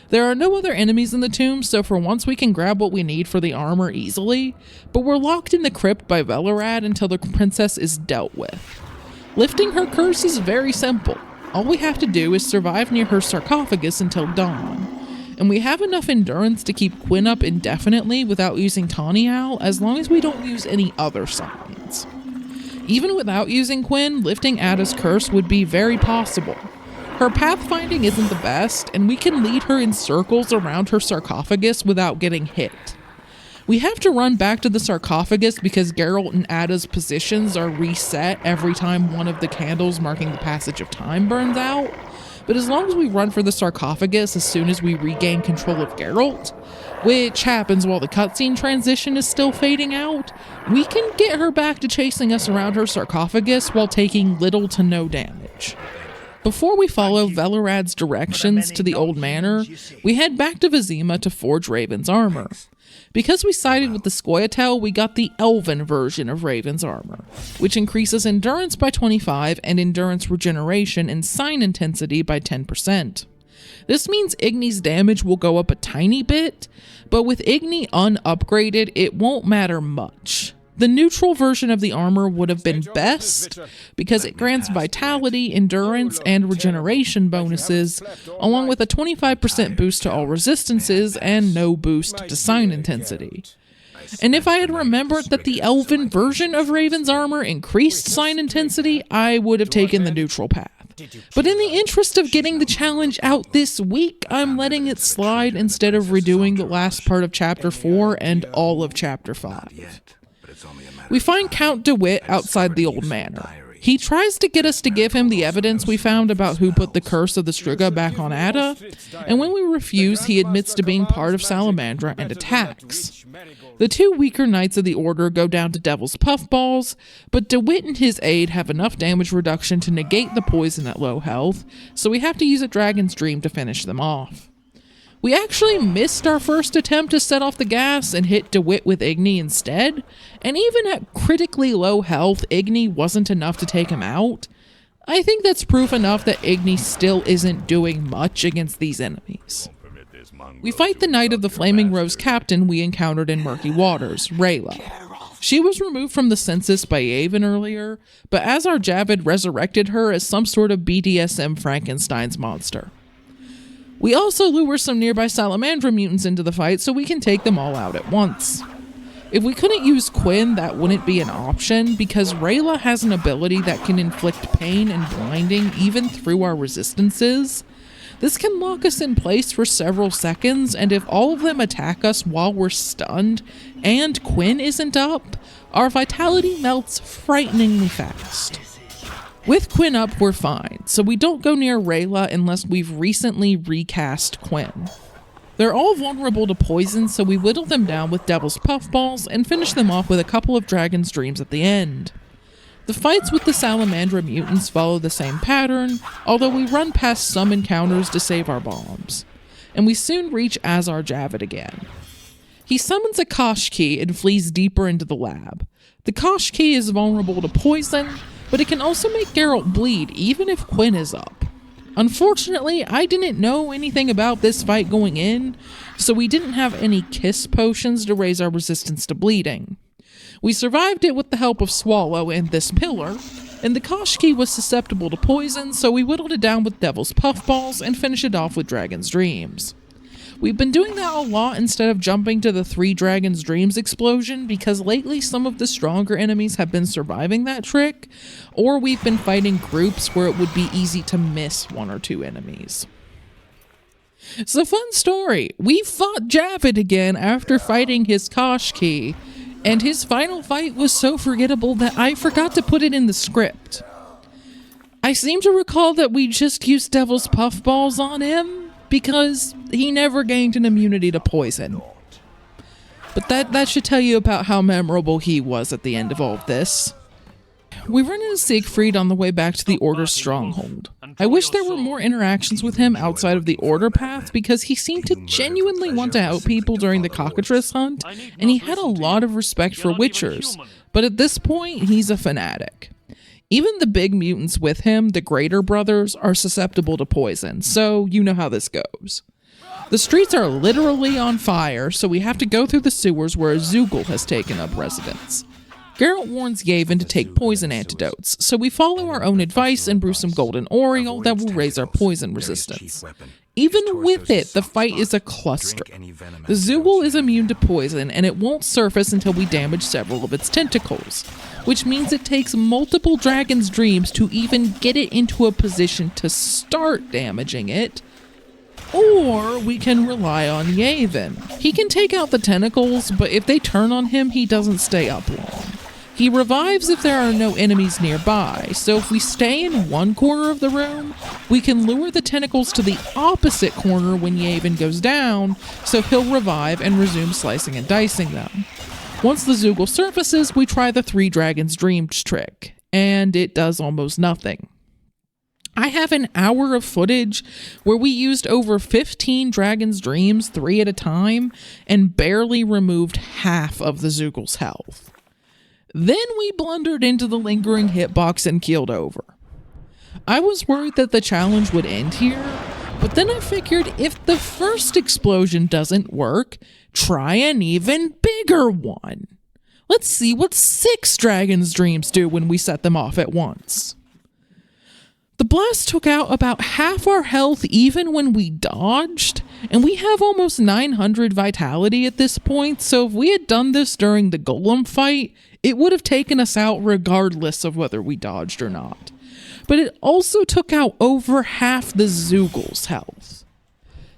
There are no other enemies in the tomb, so for once we can grab what we need for the armor easily, but we're locked in the crypt by Velorad until the princess is dealt with. Lifting her curse is very simple. All we have to do is survive near her sarcophagus until dawn, and we have enough endurance to keep Quinn up indefinitely without using Tawny Owl as long as we don't use any other signs. Even without using Quinn, lifting Ada's curse would be very possible. Her pathfinding isn't the best, and we can lead her in circles around her sarcophagus without getting hit. We have to run back to the sarcophagus because Geralt and Ada's positions are reset every time one of the candles marking the passage of time burns out, but as long as we run for the sarcophagus as soon as we regain control of Geralt, which happens while the cutscene transition is still fading out, we can get her back to chasing us around her sarcophagus while taking little to no damage. Before we follow Velorad's directions to the old manor, we head back to Vizima to forge Raven's armor. Because we sided with the Scoia'tael, we got the elven version of Raven's armor, which increases endurance by 25 and endurance regeneration and sign intensity by 10%. This means Igni's damage will go up a tiny bit, but with Igni unupgraded, it won't matter much. The neutral version of the armor would have been best because it grants vitality, endurance, and regeneration bonuses, along with a 25% boost to all resistances and no boost to sign intensity. And if I had remembered that the elven version of Raven's armor increased sign intensity, I would have taken the neutral path. But in the interest of getting the challenge out this week, I'm letting it slide instead of redoing the last part of Chapter 4 and all of Chapter 5. We find Count DeWitt outside the old manor. He tries to get us to give him the evidence we found about who put the curse of the Striga back on Ada, and when we refuse, he admits to being part of Salamandra and attacks. The 2 weaker knights of the Order go down to Devil's Puffballs, but DeWitt and his aide have enough damage reduction to negate the poison at low health, so we have to use a Dragon's Dream to finish them off. We actually missed our first attempt to set off the gas and hit DeWitt with Igni instead, and even at critically low health, Igni wasn't enough to take him out. I think that's proof enough that Igni still isn't doing much against these enemies. We fight the Knight of the Flaming Rose captain we encountered in Murky Waters, Rayla. She was removed from the census by Yavin earlier, but Azar Javid resurrected her as some sort of BDSM Frankenstein's monster. We also lure some nearby Salamandra mutants into the fight so we can take them all out at once. If we couldn't use Quinn, that wouldn't be an option, because Rayla has an ability that can inflict pain and blinding even through our resistances. This can lock us in place for several seconds, and if all of them attack us while we're stunned, and Quinn isn't up, our vitality melts frighteningly fast. With Quinn up, we're fine, so we don't go near Rayla unless we've recently recast Quinn. They're all vulnerable to poison, so we whittle them down with Devil's Puffballs and finish them off with a couple of Dragon's Dreams at the end. The fights with the Salamandra mutants follow the same pattern, although we run past some encounters to save our bombs. And we soon reach Azar Javid again. He summons a Kosh Key and flees deeper into the lab. The Kosh Key is vulnerable to poison, but it can also make Geralt bleed even if Quinn is up. Unfortunately, I didn't know anything about this fight going in, so we didn't have any kiss potions to raise our resistance to bleeding. We survived it with the help of Swallow and this pillar, and the Kosh Key was susceptible to poison, so we whittled it down with Devil's Puffballs and finished it off with Dragon's Dreams. We've been doing that a lot instead of jumping to the 3 Dragon's Dreams explosion, because lately some of the stronger enemies have been surviving that trick, or we've been fighting groups where it would be easy to miss 1 or 2 enemies. It's a fun story. We fought Javid again after fighting his Kosh Key, and his final fight was so forgettable that I forgot to put it in the script. I seem to recall that we just used Devil's Puffballs on him, because he never gained an immunity to poison. But that should tell you about how memorable he was at the end of all of this. We run into Siegfried on the way back to the Order's stronghold. I wish there were more interactions with him outside of the Order path, because he seemed to genuinely want to help people during the cockatrice hunt, and he had a lot of respect for Witchers, but at this point, he's a fanatic. Even the big mutants with him, the Greater Brothers, are susceptible to poison, so you know how this goes. The streets are literally on fire, so we have to go through the sewers where a Zeugl has taken up residence. Geralt warns Yavin to take poison antidotes, so we follow our own advice and brew some golden Oriole that will raise our poison resistance. Even with it, the fight is a cluster. The Zeugl is immune to poison, and it won't surface until we damage several of its tentacles, which means it takes multiple Dragon's Dreams to even get it into a position to start damaging it. Or we can rely on Yavin. He can take out the tentacles, but if they turn on him, he doesn't stay up long. He revives if there are no enemies nearby, so if we stay in one corner of the room, we can lure the tentacles to the opposite corner when Yavin goes down, so he'll revive and resume slicing and dicing them. Once the Zeugl surfaces, we try the 3 Dragons Dreams trick, and it does almost nothing. I have an hour of footage where we used over 15 Dragon's Dreams 3 at a time and barely removed half of the Zeugl's health. Then we blundered into the lingering hitbox and keeled over. I was worried that the challenge would end here, but then I figured if the first explosion doesn't work, try an even bigger one. Let's see what 6 Dragon's Dreams do when we set them off at once. The blast took out about half our health even when we dodged, and we have almost 900 vitality at this point, so if we had done this during the golem fight, it would have taken us out regardless of whether we dodged or not. But it also took out over half the Zeugl's health.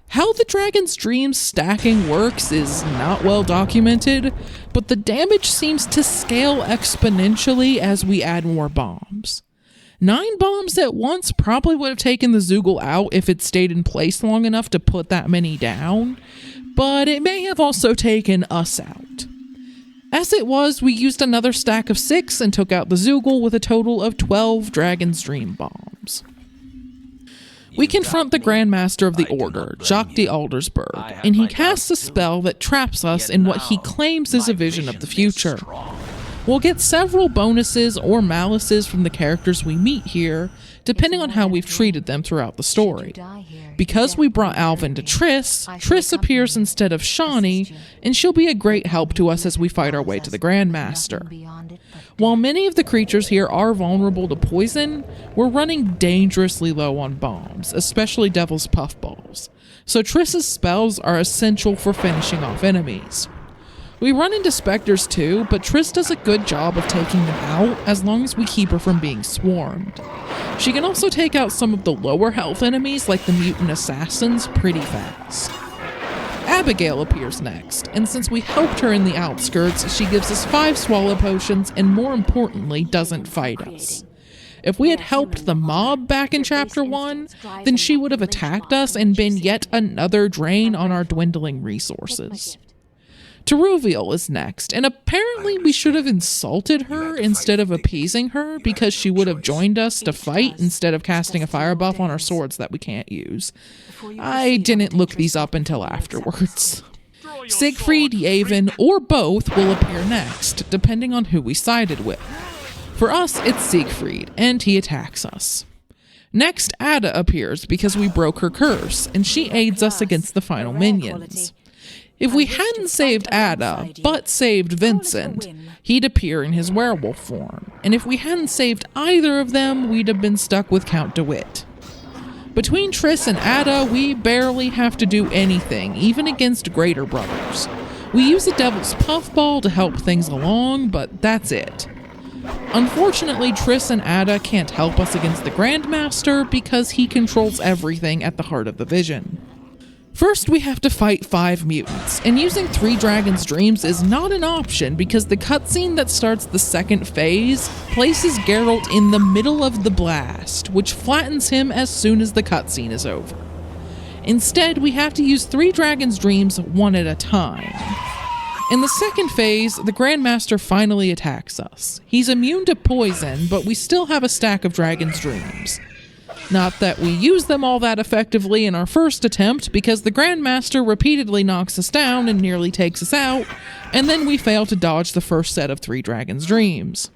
How the Dragon's Dreams stacking works is not well documented, but the damage seems to scale exponentially as we add more bombs. 9 bombs at once probably would have taken the Zeugl out if it stayed in place long enough to put that many down, but it may have also taken us out. As it was, we used another stack of 6 and took out the Zeugl with a total of 12 Dragon's Dream bombs. We confront the Grandmaster of the Order, Jacques de Aldersberg, and he casts a spell that traps us in what he claims is a vision of the future. We'll get several bonuses or malices from the characters we meet here, depending on how we've treated them throughout the story. Because we brought Alvin to Triss appears instead of Shawnee, and she'll be a great help to us as we fight our way to the Grandmaster. While many of the creatures here are vulnerable to poison, we're running dangerously low on bombs, especially Devil's Puffballs, so Triss's spells are essential for finishing off enemies. We run into specters too, but Triss does a good job of taking them out as long as we keep her from being swarmed. She can also take out some of the lower health enemies like the mutant assassins pretty fast. Abigail appears next, and since we helped her in the outskirts, she gives us 5 swallow potions and more importantly doesn't fight us. If we had helped the mob back in Chapter 1, then she would have attacked us and been yet another drain on our dwindling resources. Teruviel is next, and apparently we should have insulted her instead of appeasing her because she would have joined us to fight instead of casting a fire buff on our swords that we can't use. I didn't look these up until afterwards. Siegfried, Yavin, or both will appear next, depending on who we sided with. For us, it's Siegfried, and he attacks us. Next, Ada appears because we broke her curse, and she aids us against the final minions. If we hadn't saved Ada, but saved Vincent, he'd appear in his werewolf form, and if we hadn't saved either of them, we'd have been stuck with Count DeWitt. Between Triss and Ada, we barely have to do anything, even against Greater Brothers. We use a Devil's Puffball to help things along, but that's it. Unfortunately, Triss and Ada can't help us against the Grandmaster because he controls everything at the heart of the vision. First, we have to fight 5 mutants, and using 3 Dragons' Dreams is not an option because the cutscene that starts the second phase places Geralt in the middle of the blast, which flattens him as soon as the cutscene is over. Instead, we have to use 3 Dragons' Dreams one at a time. In the second phase, the Grandmaster finally attacks us. He's immune to poison, but we still have a stack of Dragon's Dreams. Not that we use them all that effectively in our first attempt, because the Grandmaster repeatedly knocks us down and nearly takes us out, and then we fail to dodge the first set of 3 Dragon's Dreams.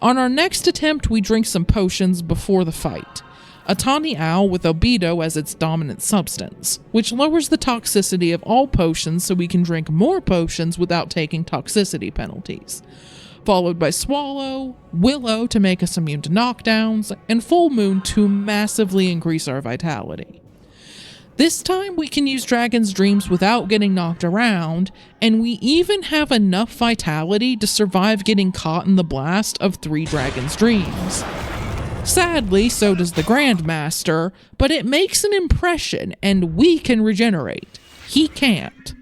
On our next attempt, we drink some potions before the fight. A tawny owl with Obedo as its dominant substance, which lowers the toxicity of all potions so we can drink more potions without taking toxicity penalties. Followed by Swallow, Willow to make us immune to knockdowns, and Full Moon to massively increase our vitality. This time we can use Dragon's Dreams without getting knocked around, and we even have enough vitality to survive getting caught in the blast of 3 Dragon's Dreams. Sadly, so does the Grandmaster, but it makes an impression and we can regenerate. He can't.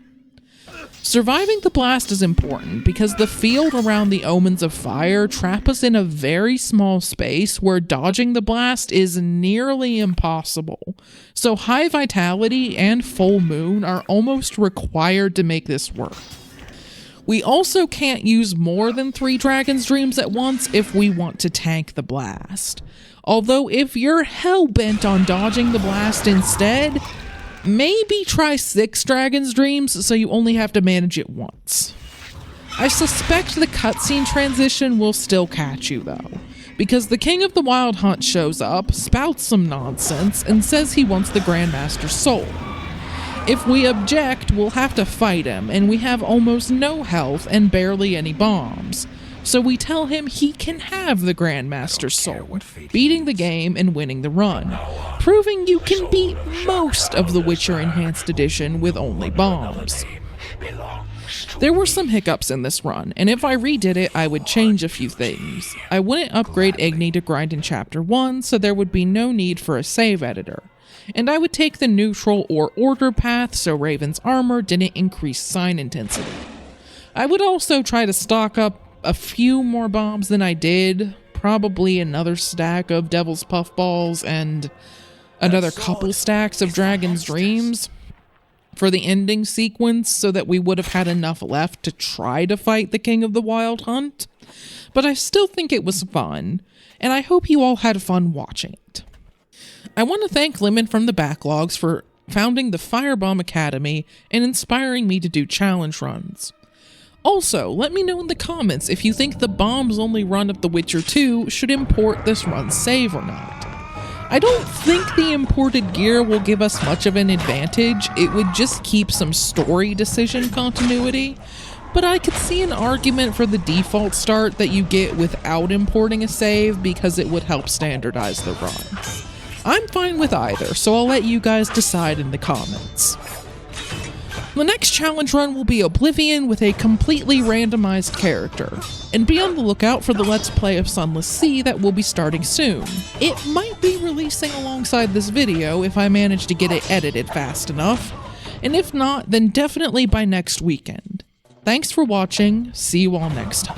Surviving the blast is important because the field around the Omens of Fire trap us in a very small space where dodging the blast is nearly impossible, so high vitality and full moon are almost required to make this work. We also can't use more than 3 Dragon's Dreams at once if we want to tank the blast. Although if you're hell-bent on dodging the blast instead, maybe try 6 Dragon's Dreams so you only have to manage it once. I suspect the cutscene transition will still catch you though, because the King of the Wild Hunt shows up, spouts some nonsense, and says he wants the Grandmaster's soul. If we object, we'll have to fight him, and we have almost no health and barely any bombs. So we tell him he can have the Grandmaster's soul, beating the game and winning the run, proving you can beat most of the Witcher Enhanced Edition with only bombs. There were some hiccups in this run, and if I redid it, I would change a few things. I wouldn't upgrade Igni to grind in Chapter 1, so there would be no need for a save editor. And I would take the neutral or order path so Raven's armor didn't increase sign intensity. I would also try to stock up a few more bombs than I did, probably another stack of Devil's Puffballs and another couple stacks of Dragon's Dreams for the ending sequence so that we would have had enough left to try to fight the King of the Wild Hunt. But I still think it was fun, and I hope you all had fun watching it. I want to thank Lemon from the Backlogs for founding the Firebomb Academy and inspiring me to do challenge runs. Also, let me know in the comments if you think the bombs-only run of The Witcher 2 should import this run's save or not. I don't think the imported gear will give us much of an advantage, it would just keep some story decision continuity, but I could see an argument for the default start that you get without importing a save because it would help standardize the run. I'm fine with either, so I'll let you guys decide in the comments. The next challenge run will be Oblivion with a completely randomized character, and be on the lookout for the Let's Play of Sunless Sea that will be starting soon. It might be releasing alongside this video if I manage to get it edited fast enough, and if not, then definitely by next weekend. Thanks for watching, see you all next time.